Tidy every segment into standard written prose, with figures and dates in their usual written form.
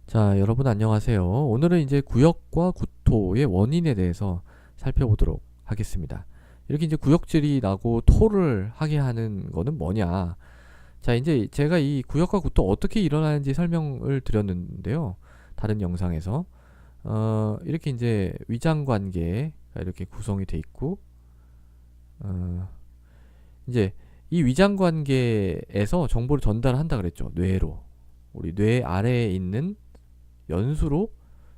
자, 여러분 안녕하세요. 오늘은 이제 구역과 구토의 원인에 대해서 살펴보도록 하겠습니다. 이렇게 이제 구역질이 나고 토를 하게 하는 거는 뭐냐? 자, 이제 제가 이 구역과 구토 어떻게 일어나는지 설명을 드렸는데요. 다른 영상에서. 이렇게 이제 위장 관계가 이렇게 구성이 돼 있고, 어, 이제 이 위장 관계에서 정보를 전달한다 그랬죠. 뇌로. 우리 뇌 아래에 있는 연수로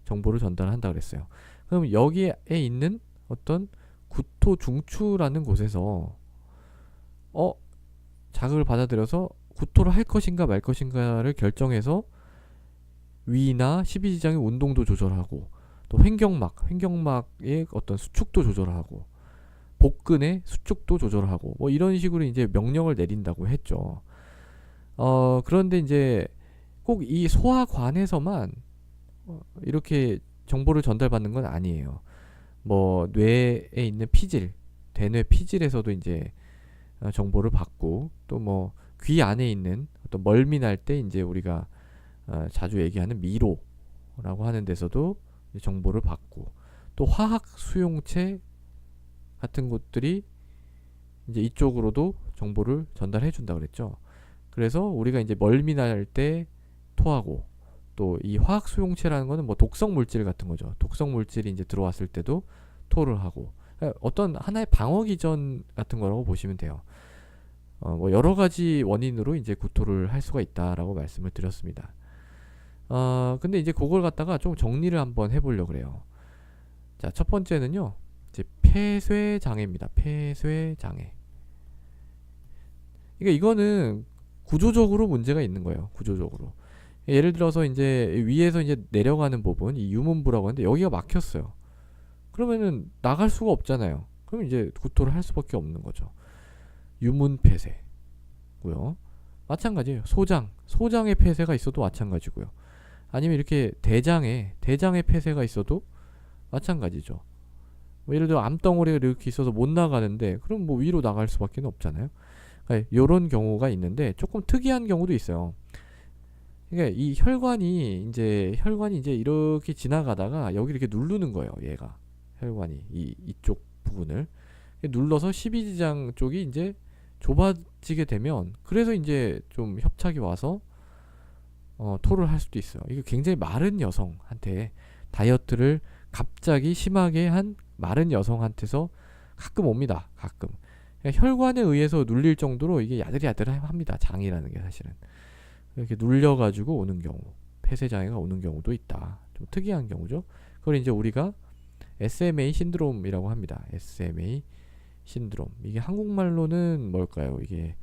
정보를 전달한다 그랬어요. 그럼 여기에 있는 어떤 구토 중추라는 곳에서 어 자극을 받아들여서 구토를 할 것인가 말 것인가를 결정해서 위나 십이지장의 운동도 조절하고 또 횡격막의 어떤 수축도 조절하고 복근의 수축도 조절하고 뭐 이런 식으로 이제 명령을 내린다고 했죠. 그런데 이제 꼭 이 소화관에서만 이렇게 정보를 전달받는 건 아니에요. 뭐 뇌에 있는 피질, 대뇌 피질에서도 이제 정보를 받고 또 뭐 귀 안에 있는 어떤 멀미 날 때 이제 우리가 자주 얘기하는 미로라고 하는 데서도 정보를 받고 또 화학 수용체 같은 곳들이 이제 이쪽으로도 정보를 전달해 준다 그랬죠. 그래서 우리가 이제 멀미 날 때 토하고 또 이 화학 수용체라는 거는 뭐 독성 물질 같은 거죠. 독성 물질이 이제 들어왔을 때도 토를 하고 어떤 하나의 방어 기전 같은 거라고 보시면 돼요. 뭐 여러 가지 원인으로 이제 구토를 할 수가 있다라고 말씀을 드렸습니다. 근데 이제 그걸 갖다가 좀 정리를 한번 해보려고 그래요. 자, 첫 번째는요, 이제 폐쇄 장애입니다. 폐쇄 장애. 그러니까 이거는 구조적으로 문제가 있는 거예요. 구조적으로. 예를 들어서 이제 위에서 이제 내려가는 부분, 이 유문부라고 하는데 여기가 막혔어요. 그러면은 나갈 수가 없잖아요. 그럼 이제 구토를 할 수밖에 없는 거죠. 유문폐쇄고요. 마찬가지예요. 소장의 폐쇄가 있어도 마찬가지고요. 아니면 이렇게 대장의 폐쇄가 있어도 마찬가지죠. 뭐 예를 들어 암덩어리가 이렇게 있어서 못 나가는데 그럼 뭐 위로 나갈 수밖에 없잖아요. 그러니까 이런 경우가 있는데 조금 특이한 경우도 있어요. 그러니까 이 혈관이 이제 이렇게 지나가다가 여기 이렇게 누르는 거예요. 얘가 혈관이 이쪽 부분을 눌러서 십이지장 쪽이 이제 좁아지게 되면 그래서 이제 좀 협착이 와서 토를 할 수도 있어요. 이거 굉장히 마른 여성한테 다이어트를 갑자기 심하게 한 마른 여성한테서 가끔 옵니다. 가끔 혈관에 의해서 눌릴 정도로 이게 야들야들합니다. 장이라는 게 사실은. 이렇게 눌려가지고 오는 경우, 폐쇄장애가 오는 경우도 있다. 좀 특이한 경우죠. 그걸 이제 우리가 SMA 신드롬이라고 합니다. SMA 신드롬. 이게 한국말로는 뭘까요? 이게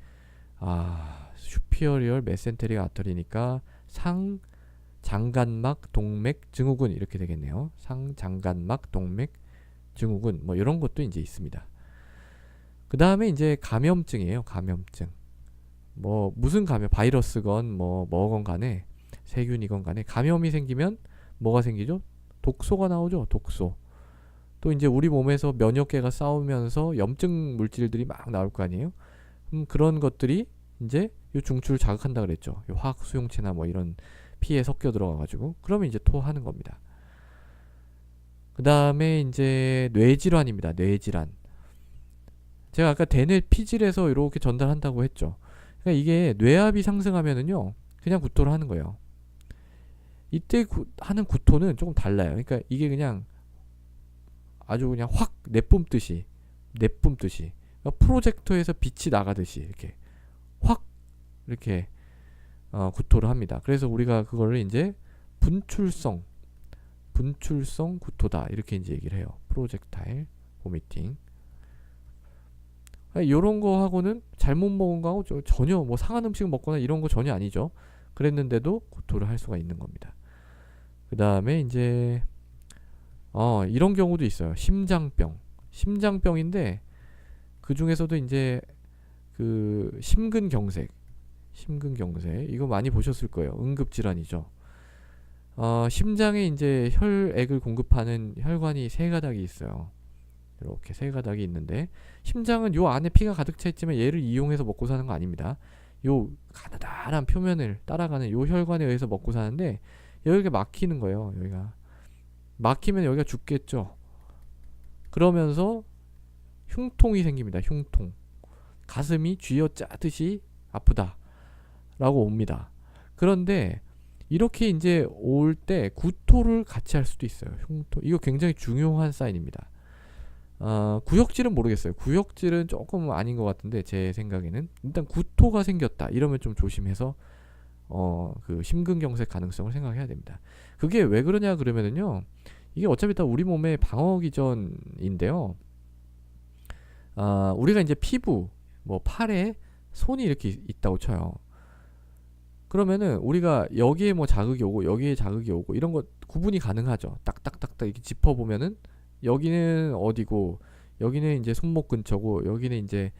슈피어리얼 메센테릭 아터리니까 상장간막 동맥 증후군 이렇게 되겠네요. 상장간막 동맥 증후군 뭐 이런 것도 이제 있습니다. 그 다음에 이제 감염증이에요. 감염증. 뭐 무슨 감염, 바이러스건 뭐건 간에 세균이건 간에 감염이 생기면 뭐가 생기죠? 독소가 나오죠. 독소. 또 이제 우리 몸에서 면역계가 싸우면서 염증 물질들이 막 나올 거 아니에요? 그런 것들이 이제 요 중추를 자극한다 그랬죠. 요 화학 수용체나 뭐 이런 피에 섞여 들어가가지고 그러면 이제 토하는 겁니다. 그 다음에 이제 뇌질환입니다. 뇌질환. 제가 아까 대뇌 피질에서 이렇게 전달한다고 했죠. 그러니까 이게 뇌압이 상승하면은요 그냥 구토를 하는 거예요. 이때 하는 구토는 조금 달라요. 그러니까 이게 그냥 아주 그냥 확 내뿜듯이 그러니까 프로젝터에서 빛이 나가듯이 이렇게 확 이렇게 구토를 합니다. 그래서 우리가 그거를 이제 분출성 구토다 이렇게 이제 얘기를 해요. 프로젝타일 보미팅. 이런 거 하고는 잘못 먹은 거하고 전혀 뭐 상한 음식 먹거나 이런 거 전혀 아니죠. 그랬는데도 구토를 할 수가 있는 겁니다. 그 다음에 이제 이런 경우도 있어요. 심장병인데 그 중에서도 이제 그 심근경색 이거 많이 보셨을 거예요. 응급질환이죠. 심장에 이제 혈액을 공급하는 혈관이 세 가닥이 있어요. 이렇게 세 가닥이 있는데 심장은 요 안에 피가 가득 차 있지만 얘를 이용해서 먹고 사는 거 아닙니다. 요 가느다란 표면을 따라가는 요 혈관에 의해서 먹고 사는데 여기가 막히는 거예요. 여기가 막히면 여기가 죽겠죠. 그러면서 흉통이 생깁니다. 흉통. 가슴이 쥐어짜듯이 아프다 라고 옵니다. 그런데 이렇게 이제 올 때 구토를 같이 할 수도 있어요. 흉통. 이거 굉장히 중요한 사인입니다. 구역질은 모르겠어요. 구역질은 조금 아닌 것 같은데 제 생각에는 일단 구토가 생겼다 이러면 좀 조심해서 그 심근경색 가능성을 생각해야 됩니다. 그게 왜 그러냐 그러면은요, 이게 어차피 다 우리 몸의 방어 기전인데요. 우리가 이제 피부, 뭐 팔에 손이 이렇게 있다고 쳐요. 그러면은 우리가 여기에 뭐 자극이 오고 여기에 자극이 오고 이런 거 구분이 가능하죠. 딱딱딱딱 이렇게 짚어보면은 여기는 어디고 여기는 이제 손목 근처고 여기는 이제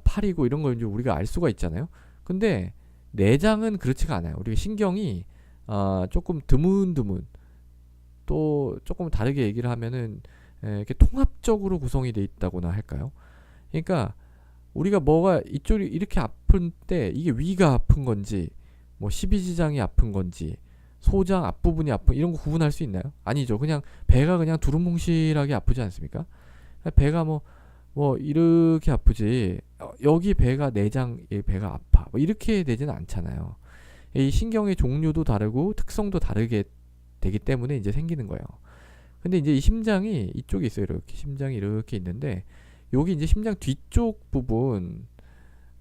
팔이고 이런 걸 이제 우리가 알 수가 있잖아요. 근데 내장은 그렇지가 않아요. 우리가 신경이 조금 드문드문, 또 조금 다르게 얘기를 하면은 이렇게 통합적으로 구성이 돼 있다고나 할까요? 그러니까 우리가 뭐가 이쪽이 이렇게 아픈 때 이게 위가 아픈 건지 뭐 십이지장이 아픈 건지 소장 앞부분이 아픈 이런 거 구분할 수 있나요? 아니죠. 그냥 배가 그냥 두루뭉실하게 아프지 않습니까? 배가 뭐 이렇게 아프지 여기 배가 내장 배가 아파 뭐 이렇게 되지는 않잖아요. 이 신경의 종류도 다르고 특성도 다르게 되기 때문에 이제 생기는 거예요. 근데 이제 이 심장이 이쪽에 있어요. 이렇게 심장이 이렇게 있는데 여기 이제 심장 뒤쪽 부분,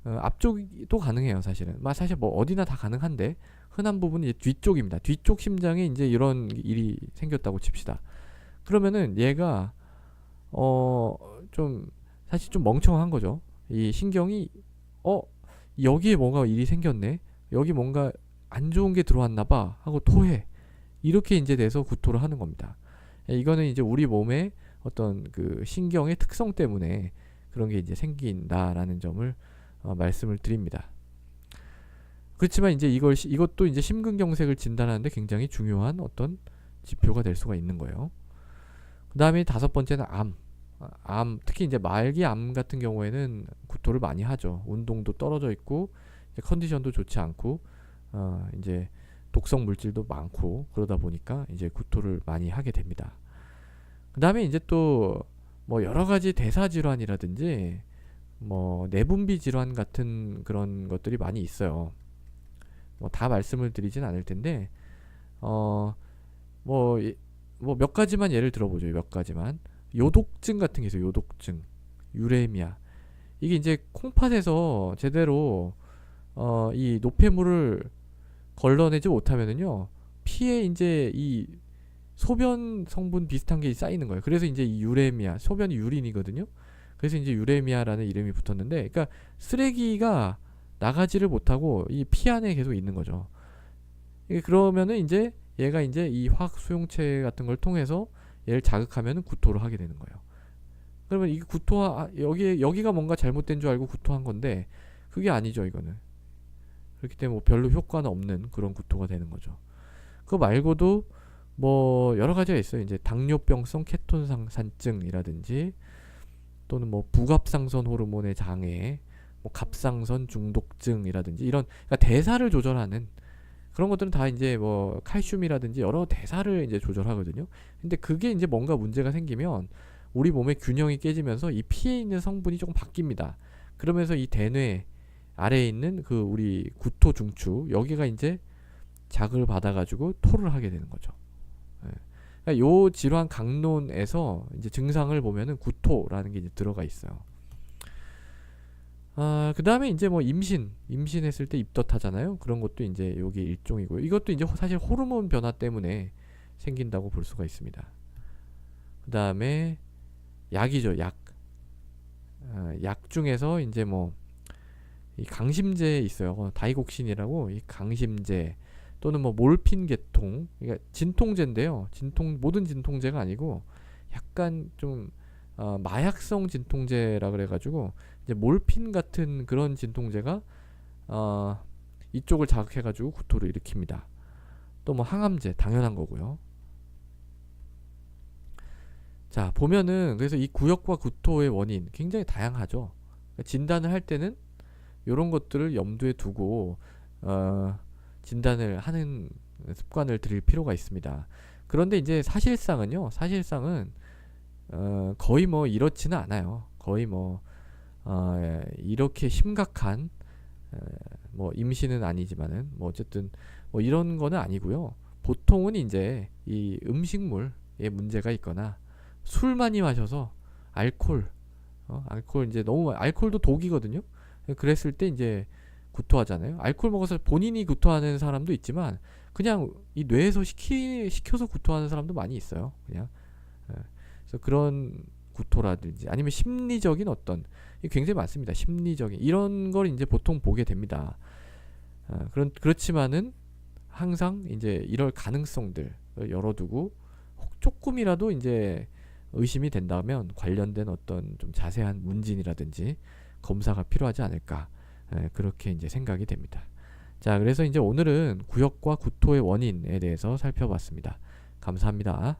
앞쪽도 가능해요. 사실은 사실 뭐 어디나 다 가능한데 흔한 부분이 이제 뒤쪽입니다. 뒤쪽 심장에 이제 이런 일이 생겼다고 칩시다. 그러면은 얘가 좀 사실 좀 멍청한 거죠. 이 신경이 여기에 뭔가 일이 생겼네, 여기 뭔가 안 좋은 게 들어왔나 봐 하고 토해. 이렇게 이제 돼서 구토를 하는 겁니다. 이거는 이제 우리 몸의 어떤 그 신경의 특성 때문에 그런 게 이제 생긴다라는 점을 말씀을 드립니다. 그렇지만 이제 이것도 이제 심근경색을 진단하는데 굉장히 중요한 어떤 지표가 될 수가 있는 거예요. 그 다음에 다섯 번째는 암, 특히 이제 말기 암 같은 경우에는 구토를 많이 하죠. 운동도 떨어져 있고 이제 컨디션도 좋지 않고 이제 독성 물질도 많고 그러다 보니까 이제 구토를 많이 하게 됩니다. 그 다음에 이제 또 뭐 여러 가지 대사 질환이라든지 뭐 내분비 질환 같은 그런 것들이 많이 있어요. 뭐 다 말씀을 드리진 않을 텐데 뭐 몇 가지만 예를 들어보죠. 몇 가지만. 요독증 같은 게 있어요. 요독증, 유레미아. 이게 이제 콩팥에서 제대로 이 노폐물을 걸러내지 못하면은요, 피에 이제 이 소변 성분 비슷한 게 쌓이는 거예요. 그래서 이제 이 유레미아, 소변이 유린이거든요. 그래서 이제 유레미아라는 이름이 붙었는데, 그러니까 쓰레기가 나가지를 못하고 이 피 안에 계속 있는 거죠. 그러면은 이제 얘가 이제 이 화학 수용체 같은 걸 통해서 얘를 자극하면 구토를 하게 되는 거예요. 그러면 이게 여기가 뭔가 잘못된 줄 알고 구토한 건데 그게 아니죠, 이거는. 그렇기 때문에 뭐 별로 효과는 없는 그런 구토가 되는 거죠. 그거 말고도 뭐 여러 가지가 있어요. 이제 당뇨병성 케톤산증이라든지 또는 뭐 부갑상선 호르몬의 장애, 뭐 갑상선 중독증이라든지 이런, 그러니까 대사를 조절하는 그런 것들은 다 이제 뭐 칼슘이라든지 여러 대사를 이제 조절하거든요. 근데 그게 이제 뭔가 문제가 생기면 우리 몸의 균형이 깨지면서 이 피에 있는 성분이 조금 바뀝니다. 그러면서 이 대뇌 아래에 있는 그 우리 구토 중추 여기가 이제 자극을 받아가지고 토를 하게 되는 거죠. 예. 그러니까 요 질환 강론에서 이제 증상을 보면은 구토라는 게 이제 들어가 있어요. 그 다음에 이제 뭐 임신했을 때 입덧하잖아요. 그런 것도 이제 여기 일종이고요. 이것도 이제 사실 호르몬 변화 때문에 생긴다고 볼 수가 있습니다. 그 다음에 약이죠, 약. 약 중에서 이제 뭐 이 강심제 있어요. 다이곡신이라고, 이 강심제 또는 뭐 몰핀 계통, 그러니까 진통제인데요. 모든 진통제가 아니고 약간 좀 마약성 진통제라 그래가지고 이제 몰핀 같은 그런 진통제가 이쪽을 자극해가지고 구토를 일으킵니다. 또 뭐 항암제 당연한 거고요. 자, 보면은 그래서 이 구역과 구토의 원인 굉장히 다양하죠. 그러니까 진단을 할 때는 이런 것들을 염두에 두고 진단을 하는 습관을 들일 필요가 있습니다. 그런데 이제 사실상은 거의 뭐 이렇지는 않아요. 거의 뭐 이렇게 심각한 뭐 임신은 아니지만은 뭐 어쨌든 뭐 이런 거는 아니고요. 보통은 이제 이 음식물에 문제가 있거나 술 많이 마셔서 알코올 이제 너무 알코올도 독이거든요. 그랬을 때 이제 구토하잖아요. 알코올 먹어서 본인이 구토하는 사람도 있지만 그냥 이 뇌에서 시켜서 구토하는 사람도 많이 있어요. 그냥 그래서 그런 구토라든지 아니면 심리적인 어떤 굉장히 많습니다. 심리적인 이런 걸 이제 보통 보게 됩니다. 그렇지만은 항상 이제 이럴 가능성들을 열어두고 혹 조금이라도 이제 의심이 된다면 관련된 어떤 좀 자세한 문진이라든지 검사가 필요하지 않을까 그렇게 이제 생각이 됩니다. 자, 그래서 이제 오늘은 구역과 구토의 원인에 대해서 살펴봤습니다. 감사합니다.